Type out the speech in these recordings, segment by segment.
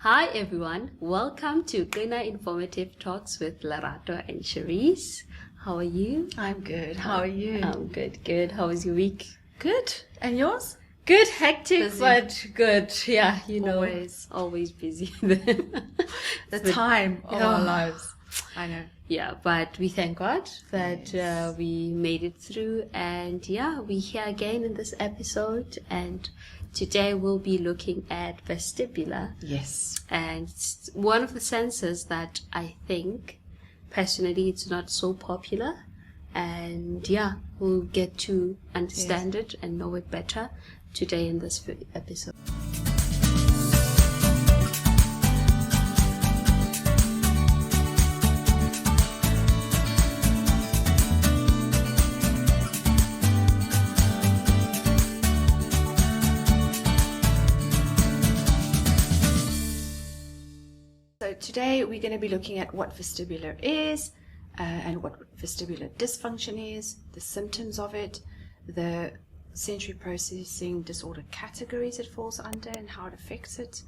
Hi everyone, welcome to QENA Informative Talks with Lerato and Cherise. How are you? I'm good. How are you? I'm good. How was your week? Good. And yours? Good, hectic, Busy. But good. Yeah, always busy. The time of our lives. I know. Yeah, but we thank God that we made it through, and we're here again in this episode, and today we'll be looking at vestibular. Yes. And it's one of the senses that I think, personally, it's not so popular. And we'll get to understand it and know it better today in this episode. So today we're going to be looking at what vestibular is and what vestibular dysfunction is, the symptoms of it, the sensory processing disorder categories it falls under and how it affects it,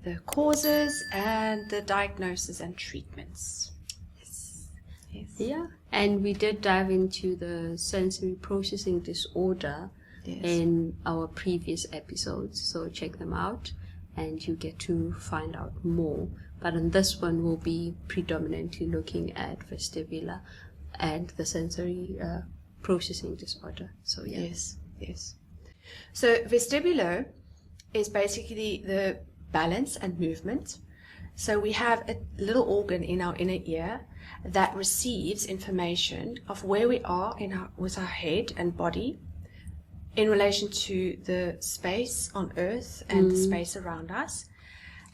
the causes, and the diagnosis and treatments. Yes. Yeah, and we did dive into the sensory processing disorder in our previous episodes, so check them out and you get to find out more. But in this one, we'll be predominantly looking at vestibular and the sensory processing disorder. So Yes. So vestibular is basically the balance and movement. So we have a little organ in our inner ear that receives information of where we are with our head and body in relation to the space on Earth and the space around us.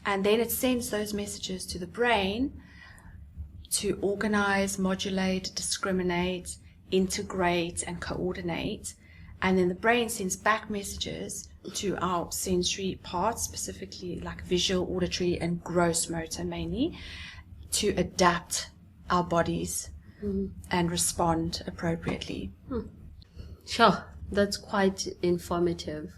And then it sends those messages to the brain to organize, modulate, discriminate, integrate, and coordinate. And then the brain sends back messages to our sensory parts, specifically like visual, auditory, and gross motor mainly, to adapt our bodies and respond appropriately. Sure, that's quite informative.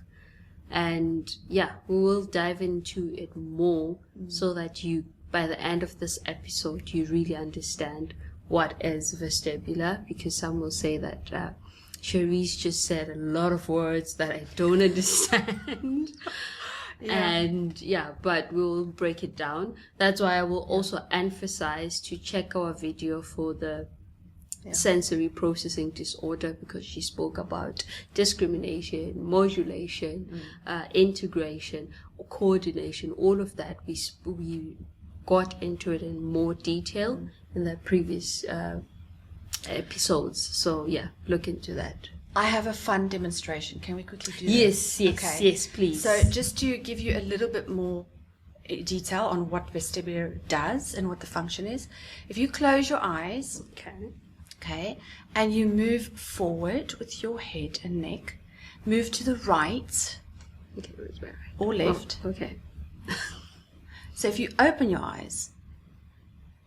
And we will dive into it more so that you, by the end of this episode, you really understand what is vestibular, because some will say that Cherise just said a lot of words that I don't understand. But we'll break it down. That's why I will also emphasize to check our video for the sensory processing disorder, because she spoke about discrimination, modulation, integration, coordination, all of that. We got into it in more detail in the previous episodes. So look into that. I have a fun demonstration. Can we quickly do that? Yes, please. So just to give you a little bit more detail on what vestibular does and what the function is, if you close your eyes, okay, and you move forward with your head and neck, move to the right or left. So if you open your eyes,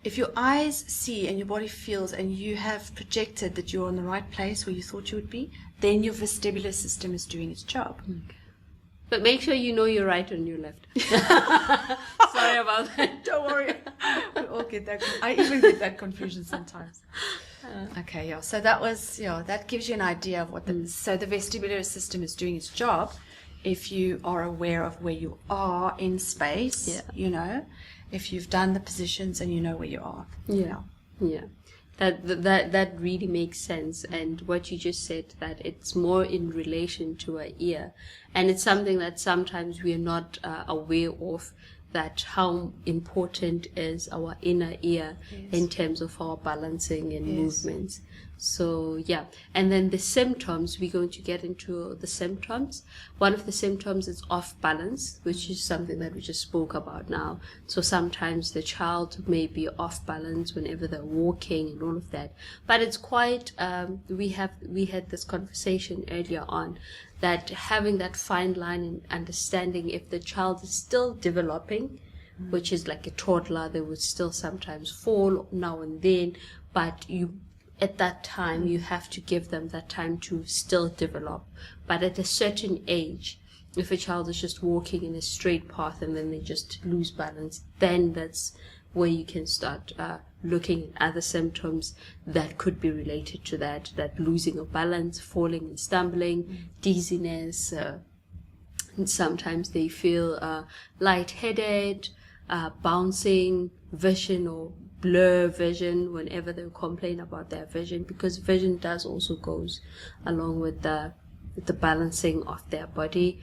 if your eyes see and your body feels and you have projected that you're in the right place where you thought you would be, then your vestibular system is doing its job. But make sure you know your right and your left. Sorry about that. Don't worry. We all get that. I even get that confusion sometimes. So that was, that gives you an idea of what so the vestibular system is doing its job if you are aware of where you are in space, if you've done the positions and you know where you are. That really makes sense. And what you just said, that it's more in relation to our ear, and it's something that sometimes we are not aware of, that how important is our inner ear in terms of our balancing and movements. So and then the symptoms, we're going to get into the symptoms. One of the symptoms is off balance, which is something that we just spoke about now. So sometimes the child may be off balance whenever they're walking and all of that, but it's quite we had this conversation earlier on, that having that fine line and understanding if the child is still developing, which is like a toddler, they would still sometimes fall now and then, but at that time you have to give them that time to still develop. But at a certain age, if a child is just walking in a straight path and then they just lose balance, then that's where you can start looking at other symptoms that could be related to that losing of balance, falling and stumbling, dizziness, and sometimes they feel lightheaded, bouncing, vision or blur vision whenever they complain about their vision, because vision does also goes along with the balancing of their body.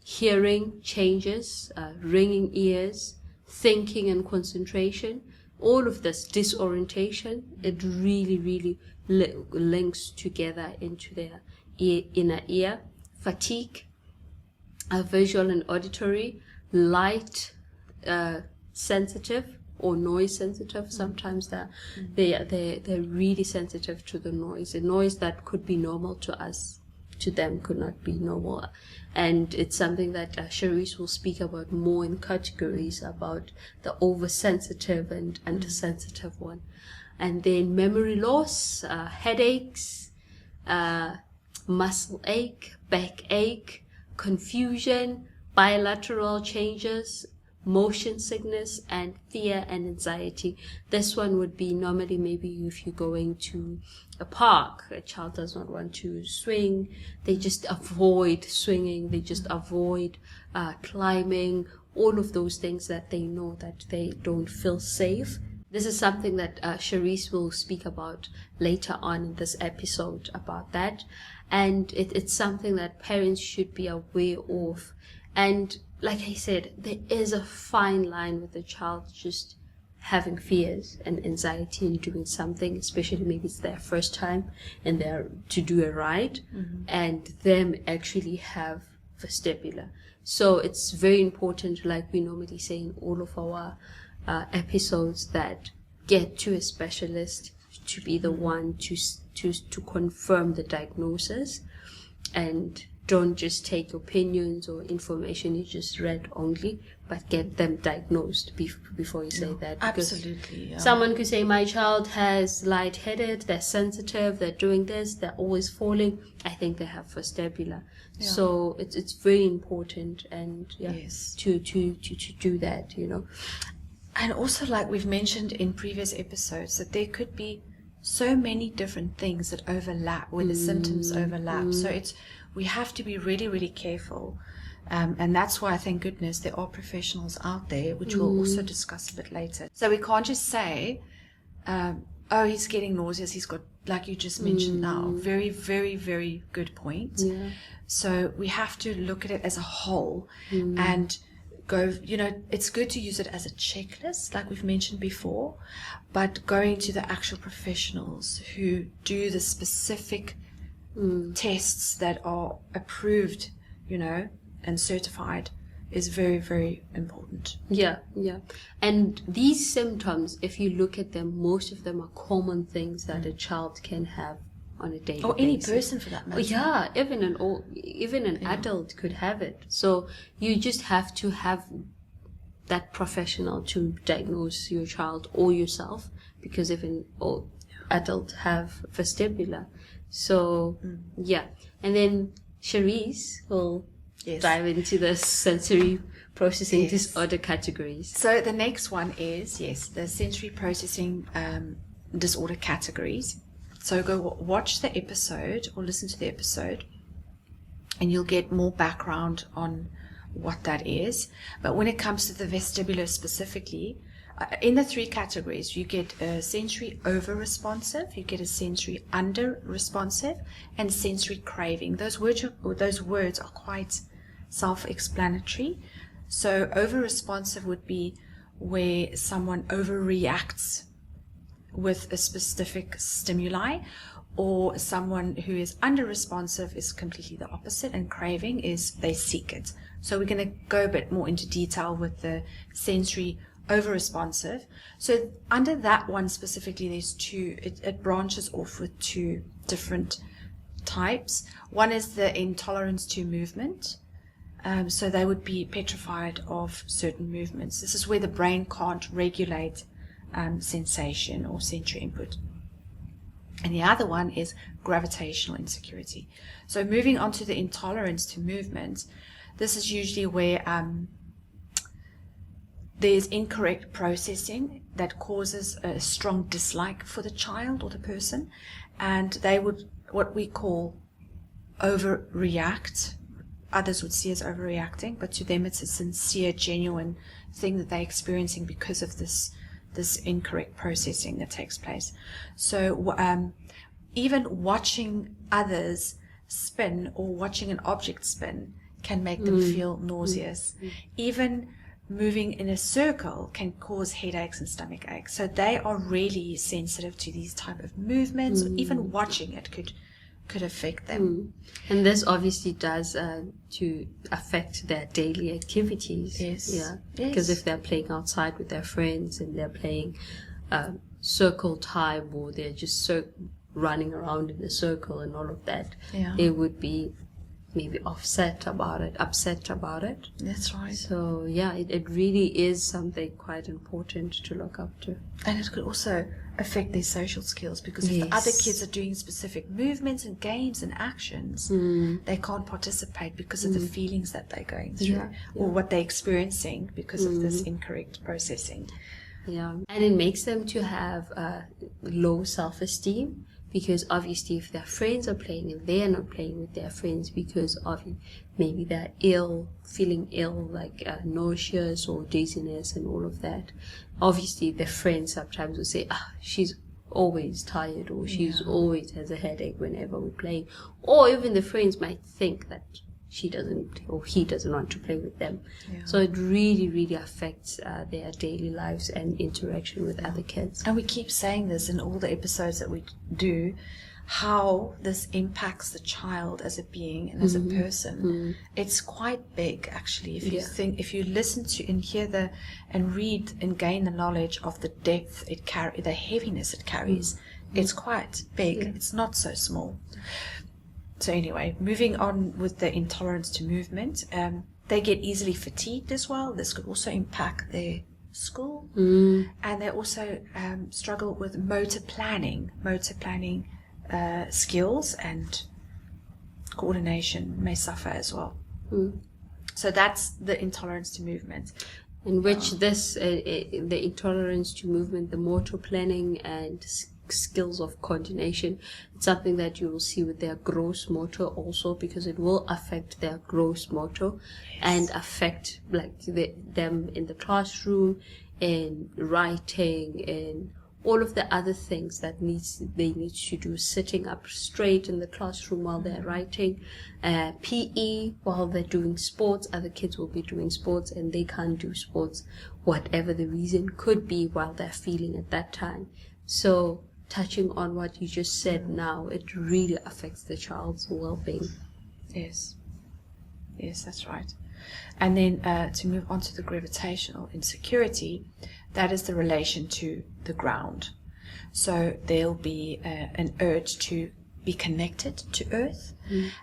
Hearing changes, ringing ears, thinking and concentration, all of this disorientation, it really links together into their inner ear. Fatigue, visual and auditory, light sensitive or noise sensitive. Sometimes they're really sensitive to the noise. A noise that could be normal to us, to them could not be normal. And it's something that Cherise will speak about more in categories about the oversensitive and undersensitive one. And then memory loss, headaches, muscle ache, backache, confusion, bilateral changes, motion sickness, and fear and anxiety. This one would be normally maybe if you're going to a park, a child does not want to swing, they just avoid swinging, they just avoid climbing, all of those things that they know that they don't feel safe. This is something that Cherise will speak about later on in this episode about that. And it's something that parents should be aware of. And like I said, there is a fine line with the child just having fears and anxiety in doing something, especially maybe it's their first time and they're to do a ride, and them actually have vestibular. So it's very important, like we normally say in all of our episodes, that get to a specialist to be the one to confirm the diagnosis, and don't just take opinions or information you just read only, but get them diagnosed before you say that. Because absolutely. someone could say, my child has lightheaded, they're sensitive, they're doing this, they're always falling, I think they have vestibular. So it's very important, and yes, to do that, you know. And also, like we've mentioned in previous episodes, that there could be so many different things that overlap, where the symptoms overlap. So we have to be really, really careful. And that's why, thank goodness, there are professionals out there, which we'll also discuss a bit later. So we can't just say, oh, he's getting nauseous, he's got, like you just mentioned now, very, very, very good point. Yeah. So we have to look at it as a whole and go, it's good to use it as a checklist, like we've mentioned before, but going to the actual professionals who do the specific tests that are approved, and certified is very, very important. Yeah. And these symptoms, if you look at them, most of them are common things that a child can have on a daily basis. Or any person for that matter. Yeah, even an adult could have it. So you just have to have that professional to diagnose your child or yourself, because even adults have vestibular. So and then Cherise will dive into the sensory processing disorder categories. So the next one is the sensory processing disorder categories. So go watch the episode or listen to the episode, and you'll get more background on what that is. But when it comes to the vestibular specifically, in the three categories, you get a sensory over-responsive, you get a sensory under-responsive, and sensory craving. Those words are quite self-explanatory. So over-responsive would be where someone overreacts with a specific stimuli, or someone who is under-responsive is completely the opposite, and craving is they seek it. So we're going to go a bit more into detail with the sensory over-responsive. So under that one specifically, there's two, it branches off with two different types. One is the intolerance to movement. So they would be petrified of certain movements. This is where the brain can't regulate sensation or sensory input. And the other one is gravitational insecurity. So moving on to the intolerance to movement, this is usually where there's incorrect processing that causes a strong dislike for the child or the person, and they would, what we call, overreact. Others would see as overreacting, but to them it's a sincere, genuine thing that they're experiencing because of this incorrect processing that takes place. So even watching others spin or watching an object spin can make them feel nauseous. Even moving in a circle can cause headaches and stomach aches. So they are really sensitive to these type of movements. Even watching it could affect them. And this obviously does to affect their daily activities. Yes. Yeah. Yes. Because if they're playing outside with their friends and they're playing circle time, or they're just running around in a circle and all of that, they would be maybe upset about it. That's right. So yeah, it really is something quite important to look up to. And it could also affect their social skills, because if the other kids are doing specific movements and games and actions, they can't participate because of the feelings that they're going through, or what they're experiencing because of this incorrect processing. Yeah, and it makes them to have low self-esteem, because obviously if their friends are playing and they're not playing with their friends because of maybe they're feeling ill, like nauseous or dizziness and all of that, obviously their friends sometimes will say, she's always tired, or she's always has a headache whenever we're playing. Or even the friends might think that she doesn't or he doesn't want to play with them. So it really, really affects their daily lives and interaction with other kids. And we keep saying this in all the episodes that we do, how this impacts the child as a being and as a person. It's quite big, actually, if you think, if you listen to and hear and read and gain the knowledge of the depth it carries, the heaviness it carries. It's quite big. It's not so small. So anyway, moving on with the intolerance to movement, they get easily fatigued as well. This could also impact their school, and they also struggle with motor planning skills, and coordination may suffer as well. So that's the intolerance to movement. In which the intolerance to movement, the motor planning and skills of coordination, it's something that you will see with their gross motor also, because it will affect their gross motor and affect them in the classroom, in writing, and all of the other things that they need to do, sitting up straight in the classroom while they're writing, PE while they're doing sports. Other kids will be doing sports and they can't do sports, whatever the reason could be while they're feeling at that time. So touching on what you just said now, it really affects the child's well-being. Yes, that's right. And then to move on to the gravitational insecurity, that is the relation to the ground. So there'll be an urge to be connected to Earth,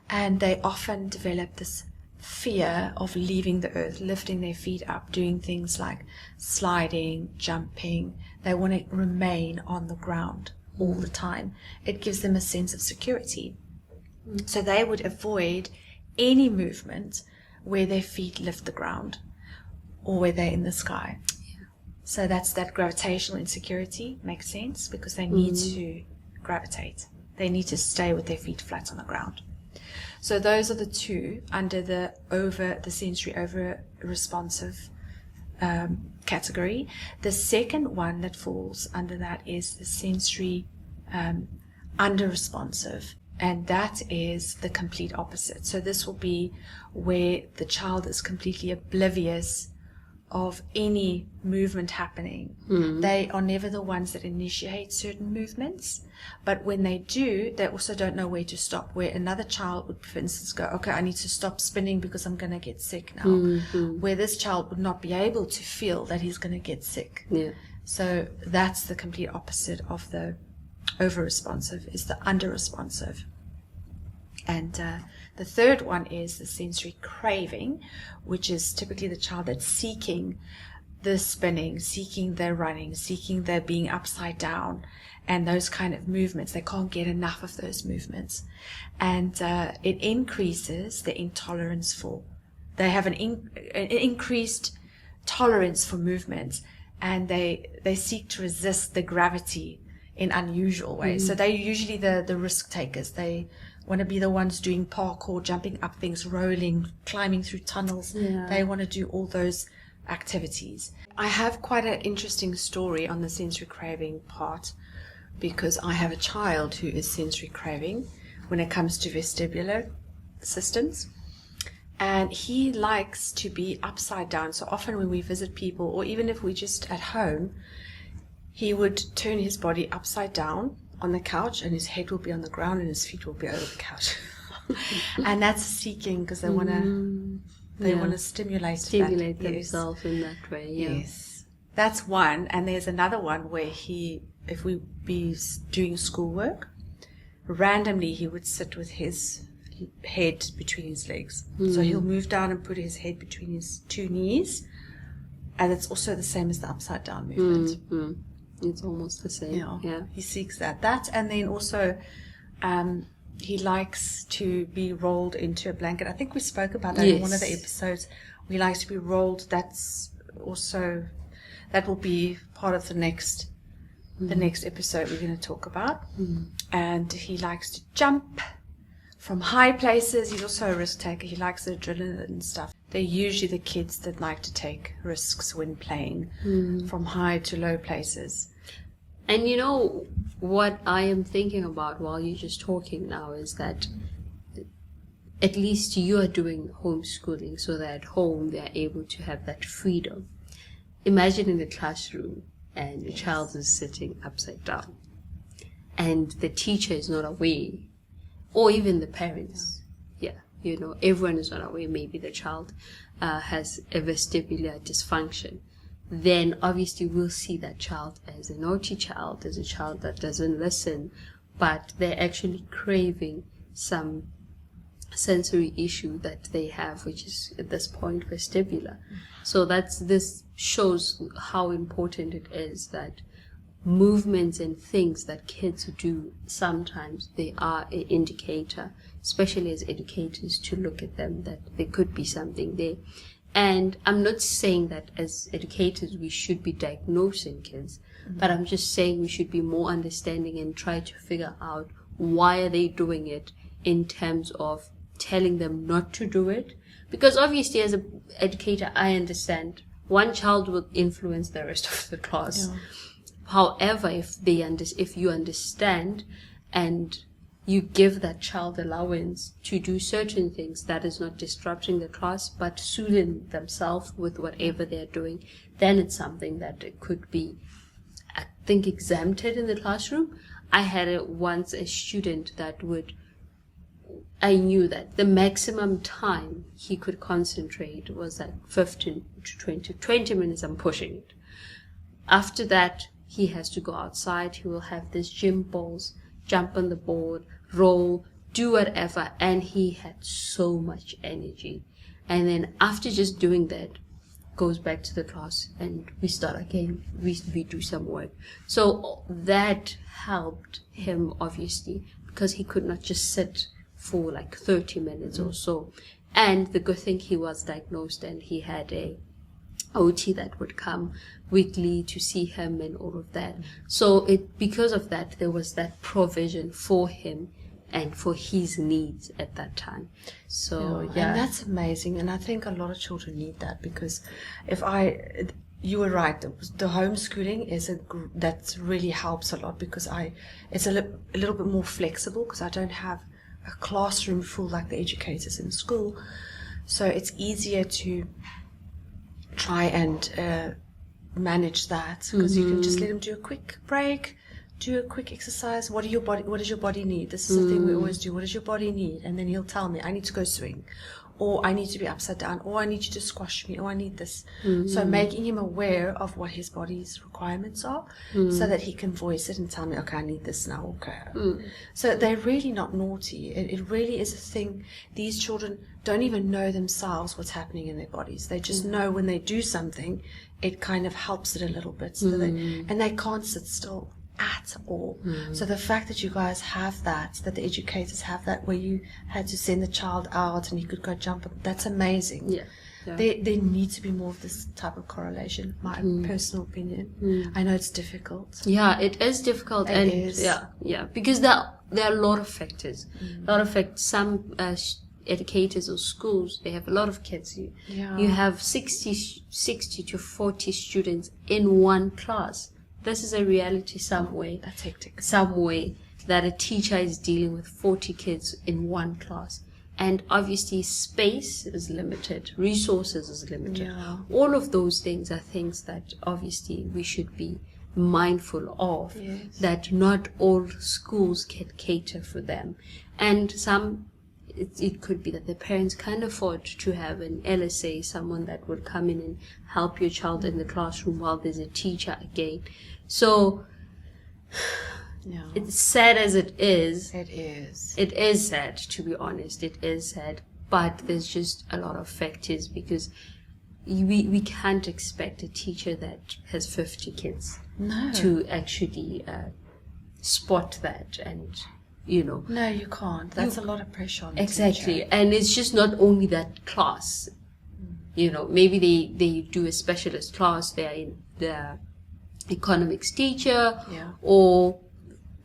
and they often develop this fear of leaving the Earth, lifting their feet up, doing things like sliding, jumping. They want to remain on the ground all the time. It gives them a sense of security. So they would avoid any movement where their feet lift the ground or where they're in the sky. So that's that gravitational insecurity. Makes sense, because they need to gravitate. They need to stay with their feet flat on the ground. So those are the two under the sensory over responsive category. The second one that falls under that is the sensory under responsive, and that is the complete opposite. So this will be where the child is completely oblivious of any movement happening. They are never the ones that initiate certain movements, but when they do, they also don't know where to stop. Where another child would, for instance, go, okay, I need to stop spinning because I'm going to get sick now. Where this child would not be able to feel that he's going to get sick. So that's the complete opposite of the over-responsive, is the under-responsive. And the third one is the sensory craving, which is typically the child that's seeking the spinning, seeking the running, seeking the being upside down, and those kind of movements. They can't get enough of those movements. And it increases the intolerance for, they have an increased tolerance for movements, and they seek to resist the gravity in unusual ways. So they're usually the risk takers. They want to be the ones doing parkour, jumping up things, rolling, climbing through tunnels. They want to do all those activities. I have quite an interesting story on the sensory craving part, because I have a child who is sensory craving when it comes to vestibular systems, and he likes to be upside down. So often when we visit people, or even if we're just at home, he would turn his body upside down on the couch, and his head will be on the ground and his feet will be over the couch. And that's seeking, because they want to stimulate themselves in that way. Yes, that's one. And there's another one where if we be doing schoolwork, randomly he would sit with his head between his legs. So he'll move down and put his head between his two knees, and it's also the same as the upside down movement. It's almost the same. Yeah. He seeks that. And then also he likes to be rolled into a blanket. I think we spoke about that in one of the episodes. He likes to be rolled. That will be part of the next episode we're going to talk about. And he likes to jump from high places. He's also a risk taker. He likes the adrenaline and stuff. They're usually the kids that like to take risks when playing, from high to low places. And you know what I am thinking about while you're just talking now is that at least you are doing homeschooling, so that at home they are able to have that freedom. Imagine in the classroom and the child is sitting upside down and the teacher is not aware, or even the parents. Everyone is not aware. Maybe the child has a vestibular dysfunction. Then obviously we'll see that child as a naughty child, as a child that doesn't listen, but they're actually craving some sensory issue that they have, which is at this point vestibular. So this shows how important it is that movements and things that kids do, sometimes they are an indicator, especially as educators, to look at them, that there could be something there. And I'm not saying that as educators we should be diagnosing kids, but I'm just saying we should be more understanding and try to figure out why are they doing it, in terms of telling them not to do it. Because obviously as an educator I understand one child will influence the rest of the class. However, if you understand and you give that child allowance to do certain things that is not disrupting the class but soothing themselves with whatever they're doing, then it's something that it could be, I think, exempted in the classroom. I had once a student that I knew that the maximum time he could concentrate was like 15 to 20 minutes. I'm pushing it. After that, he has to go outside. He will have these gym balls, jump on the board, roll, do whatever. And he had so much energy. And then after just doing that, goes back to the class and we start again. We do some work. So that helped him, obviously, because he could not just sit for like 30 minutes or so. And the good thing, he was diagnosed and he had a OT that would come weekly to see him and all of that. So because of that, there was that provision for him and for his needs at that time. So and that's amazing. And I think a lot of children need that, because you were right, the homeschooling that really helps a lot, because it's a little bit more flexible, because I don't have a classroom full like the educators in school. So it's easier to try and manage that, because you can just let them do a quick break, do a quick exercise. What does your body need? This is the thing we always do. What does your body need? And then he'll tell me, I need to go swing, or I need to be upside down, or I need you to squash me, or I need this. So making him aware of what his body's requirements are, so that he can voice it and tell me, okay, I need this now, okay. So they're really not naughty. It really is a thing. These children don't even know themselves what's happening in their bodies. They just know when they do something, it kind of helps it a little bit, so that and they can't sit still at all. So the fact that you guys have that the educators have that, where you had to send the child out and he could go jump, that's amazing. There needs to be more of this type of correlation, my personal opinion. I know it's difficult. Yeah, it is difficult. It is. Yeah, because there are a lot of factors. A lot of factors. Some educators or schools, they have a lot of kids. You have 60 to 40 students in one class. This is a reality somewhere. That's hectic. Some way that a teacher is dealing with 40 kids in one class. And obviously space is limited, resources is limited. All of those things are things that obviously we should be mindful of, that not all schools can cater for them. And it could be that the parents can't afford to have an LSA, someone that would come in and help your child in the classroom while there's a teacher again. So it's sad as it is. It is. It is sad, to be honest. It is sad. But there's just a lot of factors, because we can't expect a teacher that has 50 kids to actually spot that and, No, you can't. That's a lot of pressure on the exactly. teacher. And it's just not only that class. Maybe they do a specialist class. They're in the economics teacher or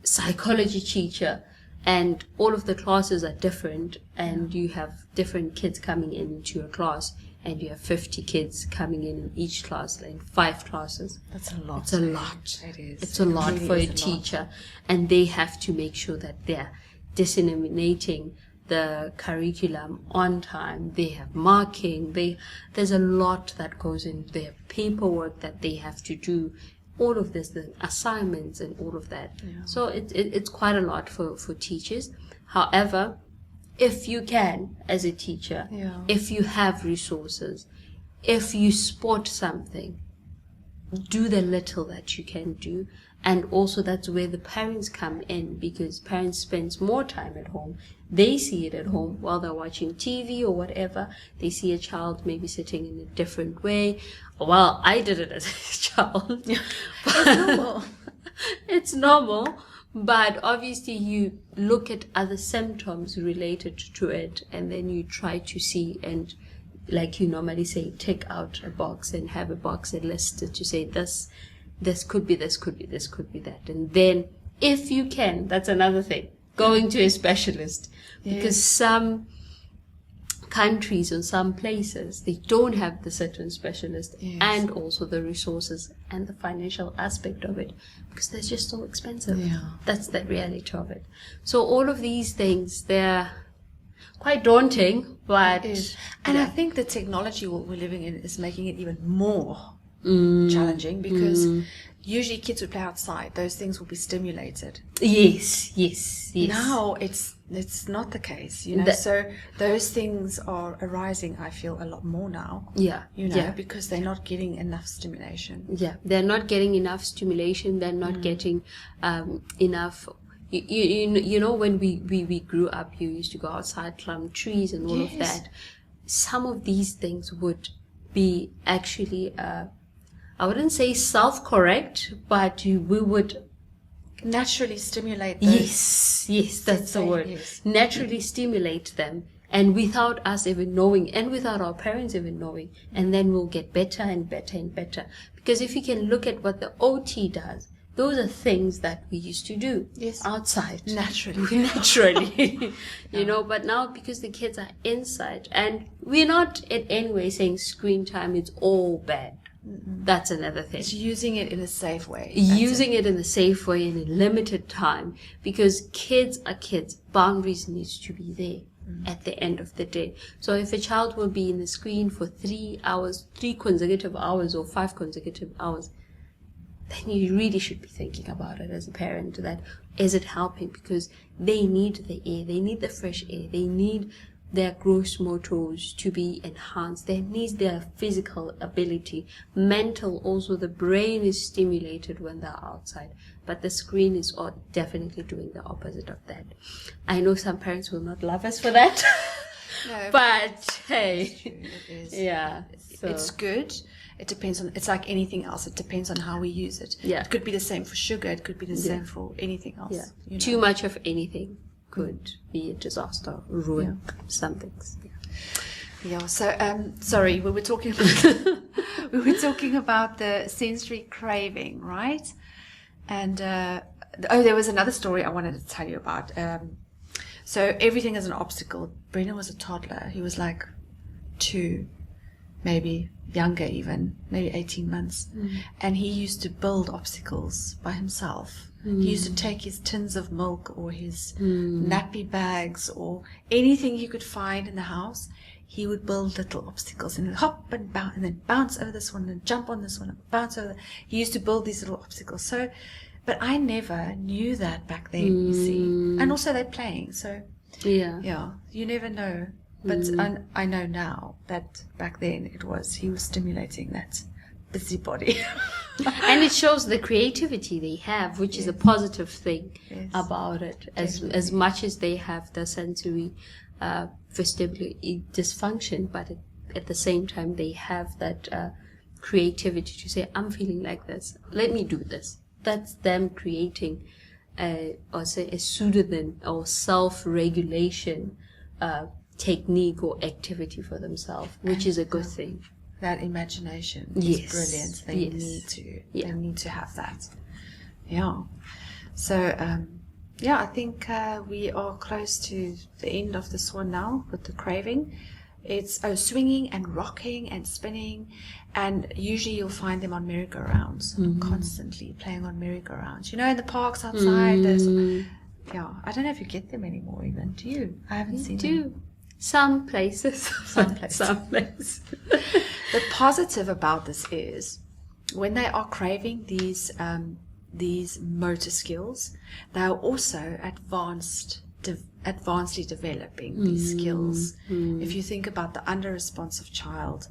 psychology teacher, and all of the classes are different, and you have different kids coming into your class, and you have 50 kids coming in each class, like 5 classes. That's a lot. It's a lot. It is. It's a lot for a teacher, and they have to make sure that they're disseminating the curriculum on time. They have marking. There's a lot that goes in. They have paperwork that they have to do. All of this, the assignments and all of that. So it's quite a lot for teachers. However, if you can, as a teacher, if you have resources, if you spot something, do the little that you can do. And also that's where the parents come in, because parents spend more time at home. They see it at home while they're watching TV or whatever. They see a child maybe sitting in a different way. Well, I did it as a child. It's normal. It's normal. But obviously you look at other symptoms related to it, and then you try to see, and like you normally say, take out a box and have a box and list it to say this could be this, could be this, could be that. And then if you can, that's another thing, going to a specialist, because some countries or some places, they don't have the certain specialist and also the resources and the financial aspect of it, because they're just so expensive. That's the reality of it. So all of these things, they're quite daunting, but and I think the technology we're living in is making it even more challenging, because usually kids would play outside, those things will be stimulated. Yes. Now it's not the case, so those things are arising, I feel, a lot more now. Because they're not getting enough stimulation. They're not getting enough stimulation. They're not getting enough. When we grew up, you used to go outside, climb trees and all of that. Some of these things would be actually I wouldn't say self-correct, but we would naturally stimulate those. Yes, that's the word. Naturally stimulate them, and without us even knowing, and without our parents even knowing, and then we'll get better and better and better. Because if you can look at what the OT does, those are things that we used to do outside. Naturally. But now because the kids are inside, and we're not in any way saying screen time is all bad. That's another thing. It's using it in a safe way. It in a safe way in a limited time, because kids are kids. Boundaries needs to be there at the end of the day. So if a child will be in the screen for 3 consecutive hours or 5 consecutive hours, then you really should be thinking about it as a parent, that is it helping? Because they need the air, they need the fresh air, they need their gross motors to be enhanced. They need their physical ability. Mental also, the brain is stimulated when they're outside. But the screen is definitely doing the opposite of that. I know some parents will not love us for that. No, but hey. it is. Yeah. So. It's good. It depends on, it's like anything else. It depends on how we use it. Yeah. It could be the same for sugar. It could be the same for anything else. Yeah. You know? Too much of anything could be a disaster, ruin some things. Yeah. So, sorry, we were talking about the sensory craving, right? And there was another story I wanted to tell you about. So everything is an obstacle. Brendan was a toddler. He was like 2, maybe younger even, maybe 18 months. And he used to build obstacles by himself. He used to take his tins of milk or his nappy bags or anything he could find in the house. He would build little obstacles and hop and bounce and then bounce over this one and jump on this one and bounce over. He used to build these little obstacles. So, but I never knew that back then, you see. And also they're playing. So, yeah, you never know. But I know now that back then he was stimulating that busybody. And it shows the creativity they have, which is a positive thing about it. As much as they have the sensory vestibular dysfunction, but at the same time they have that creativity to say, I'm feeling like this, let me do this. That's them creating or say a pseudonym or self-regulation technique or activity for themselves, which is a good thing. That imagination is brilliant. They need to have that. Yeah. So I think we are close to the end of this one now with the craving. It's swinging and rocking and spinning, and usually you'll find them on merry-go-rounds, constantly playing on merry-go-rounds. You know, in the parks outside, there's I don't know if you get them anymore even. Do you? I haven't seen them. Some places. Some places. The positive about this is when they are craving these motor skills, they are also advancedly developing these skills. If you think about the under-responsive child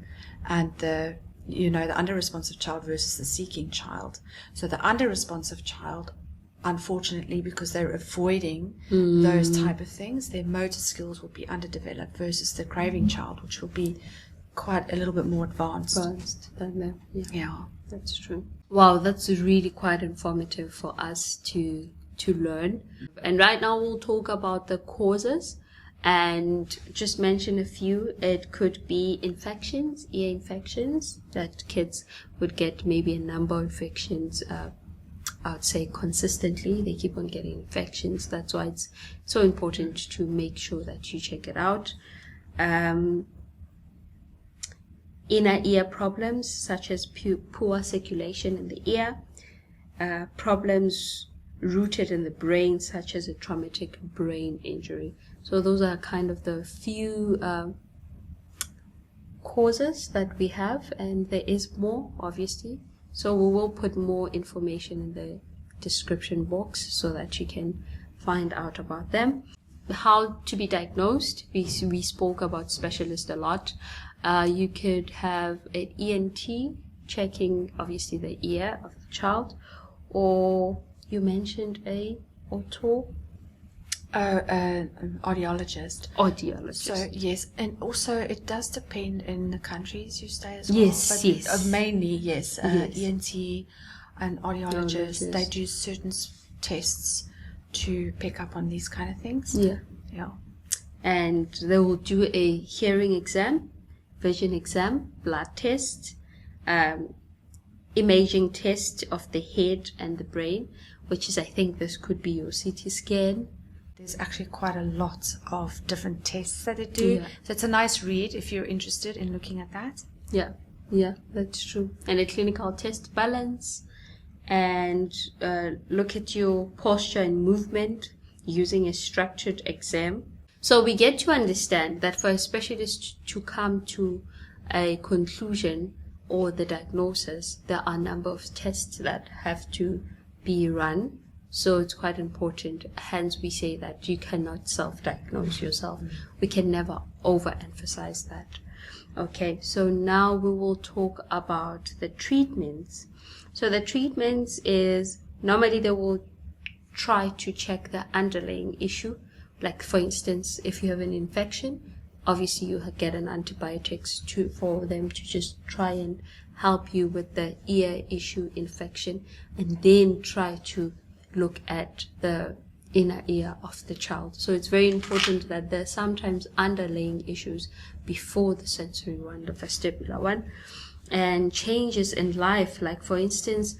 and the under-responsive child versus the seeking child. So the under-responsive child, unfortunately, because they're avoiding those type of things, their motor skills will be underdeveloped versus the craving child, which will be quite a little bit more advanced than them. Yeah, that's true. Wow, that's really quite informative for us to learn. And right now we'll talk about the causes and just mention a few. It could be infections, ear infections, that kids would get maybe a number of infections I'd say consistently. They keep on getting infections. That's why it's so important to make sure that you check it out. Inner ear problems such as poor circulation in the ear, problems rooted in the brain such as a traumatic brain injury. So those are kind of the few causes that we have, and there is more, obviously. So we will put more information in the description box so that you can find out about them. How to be diagnosed. We spoke about specialists a lot. You could have an ENT checking, obviously, the ear of the child, or you mentioned an audiologist. So yes, and also it does depend in the countries you stay as well. Yes. Mainly, yes. ENT and audiologists, they do certain tests to pick up on these kind of things. Yeah. And they will do a hearing exam, vision exam, blood test, imaging test of the head and the brain, which is, I think this could be your CT scan. There's actually quite a lot of different tests that they do. Yeah. So it's a nice read if you're interested in looking at that. Yeah, that's true. And a clinical test balance, and look at your posture and movement using a structured exam. So we get to understand that for a specialist to come to a conclusion or the diagnosis, there are a number of tests that have to be run. So it's quite important. Hence, we say that you cannot self-diagnose yourself. We can never overemphasize that. Okay, so now we will talk about the treatments. So the treatments is, normally they will try to check the underlying issue. Like, for instance, if you have an infection, obviously you get an antibiotics for them to just try and help you with the ear issue infection, and then try to look at the inner ear of the child. So it's very important that there's sometimes underlying issues before the sensory one, the vestibular one. And changes in life, like for instance,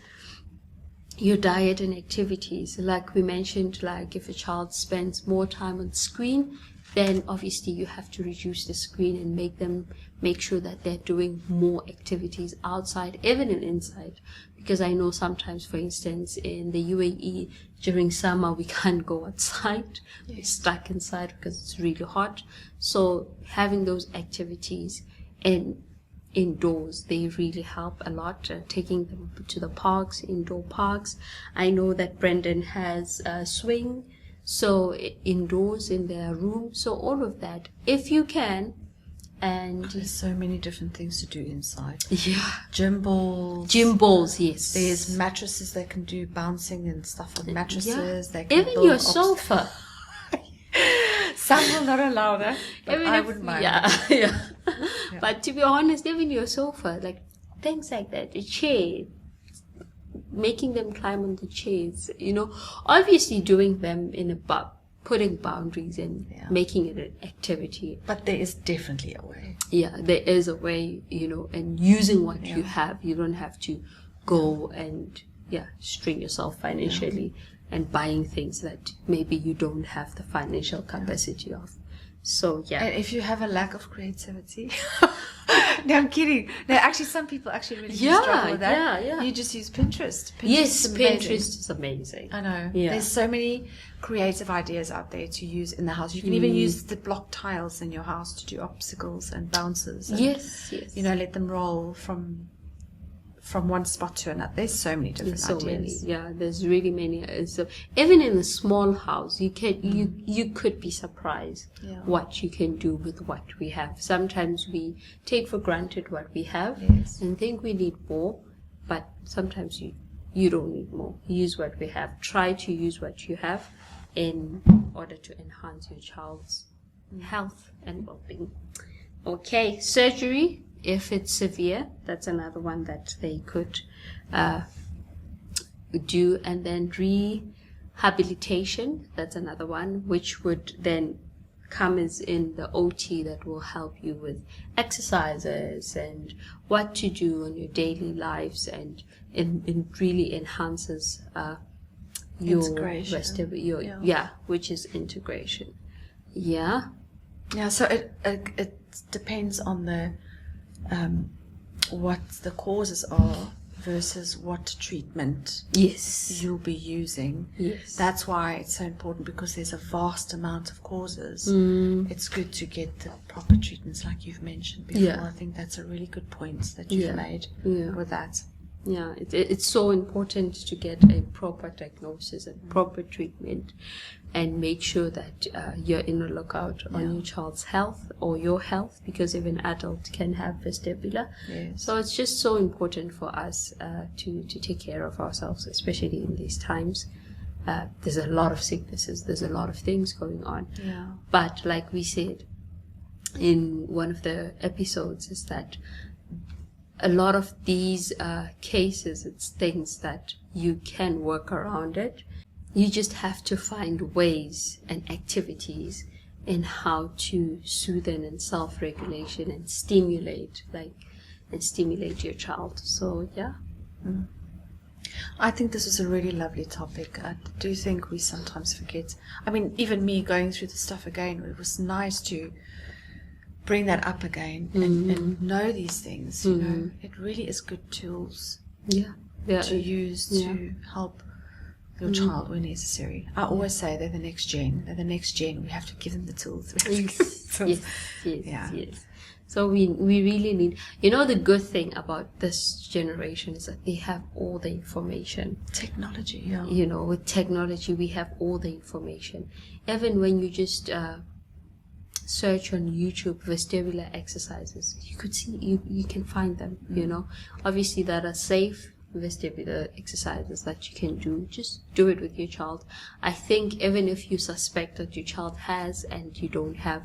your diet and activities. Like we mentioned, like if a child spends more time on screen, then obviously you have to reduce the screen and make sure that they're doing more activities outside, even inside. Because I know sometimes, for instance, in the UAE, during summer, we can't go outside. Yes. We're stuck inside because it's really hot. So having those activities indoors, they really help a lot. Taking them to the parks, indoor parks. I know that Brendan has a swing, so indoors in their room. So all of that, if you can. And there's so many different things to do inside. Yeah. Gym balls, yes. There's mattresses they can do bouncing and stuff on mattresses. Yeah. They can even your sofa. Some will not allow that, but I wouldn't mind. Yeah. But to be honest, even your sofa, like things like that, a chair, making them climb on the chairs, obviously doing them in putting boundaries and making it an activity. But there is definitely a way. Yeah, there is a way, and using what you have. You don't have to go and strain yourself financially and buying things that maybe you don't have the financial capacity of. So and if you have a lack of creativity, no, I'm kidding. No, actually, some people actually really struggle with that. Yeah. You just use Pinterest. Pinterest is amazing. I know. Yeah. There's so many creative ideas out there to use in the house. You can even use the block tiles in your house to do obstacles and bounces. And, yes. Let them roll from one spot to another. There's so many different ideas. There's really many. So even in a small house, you could be surprised what you can do with what we have. Sometimes we take for granted what we have and think we need more, but sometimes you don't need more. Use what we have. Try to use what you have in order to enhance your child's health and well-being. Okay, surgery. If it's severe, that's another one that they could do. And then rehabilitation, that's another one, which would then come as in the OT that will help you with exercises and what to do in your daily lives, and it really enhances your integration. Which is integration. So it depends on the what the causes are versus what treatment you'll be using. That's why it's so important, because there's a vast amount of causes. It's good to get the proper treatments like you've mentioned before. I think that's a really good point that you've made with that. It's so important to get a proper diagnosis and proper treatment, and make sure that you're in a lookout on your child's health or your health, because even adults can have vestibular. So it's just so important for us to take care of ourselves, especially in these times. There's a lot of sicknesses, there's a lot of things going on. But like we said in one of the episodes, is that a lot of these cases, it's things that you can work around it. You just have to find ways and activities in how to soothe and self-regulation and stimulate your child. So I think this is a really lovely topic. I do think we sometimes forget. I mean, even me going through the stuff again, it was nice to bring that up again and know these things. It really is good tools to use to help your child when necessary. I always say they're the next gen. We have to give them the tools. Yes. So we really need, the good thing about this generation is that they have all the information. Technology, yeah. With technology, we have all the information. Even when you just search on YouTube vestibular exercises, you could see, you can find them, obviously that are safe vestibular exercises that you can do. Just do it with your child. I think even if you suspect that your child has and you don't have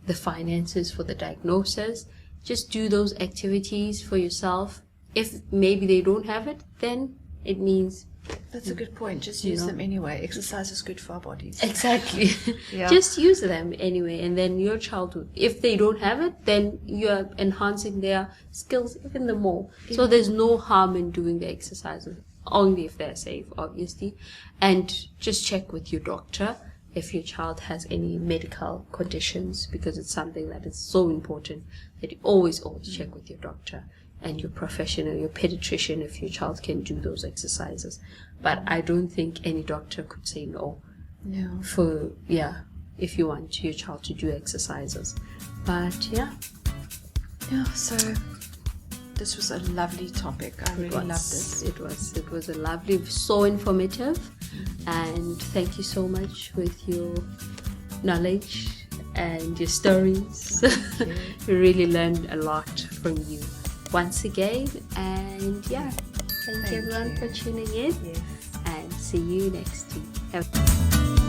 the finances for the diagnosis, just do those activities for yourself. If maybe they don't have it, then it means that's a good point. Just use them anyway. Exercise is good for our bodies. Exactly. Yeah. Just use them anyway, and then your child, if they don't have it, then you're enhancing their skills even the more. So there's no harm in doing the exercises, only if they're safe, obviously. And just check with your doctor if your child has any medical conditions, because it's something that is so important that you always check with your doctor and your professional, your pediatrician, if your child can do those exercises. But I don't think any doctor could say no. Yeah. If you want your child to do exercises. But yeah, so this was a lovely topic. I really loved this. It was a lovely, so informative, and thank you so much with your knowledge and your stories. We really learned a lot from you once again, and thank you everyone for tuning in. Yes. And see you next week.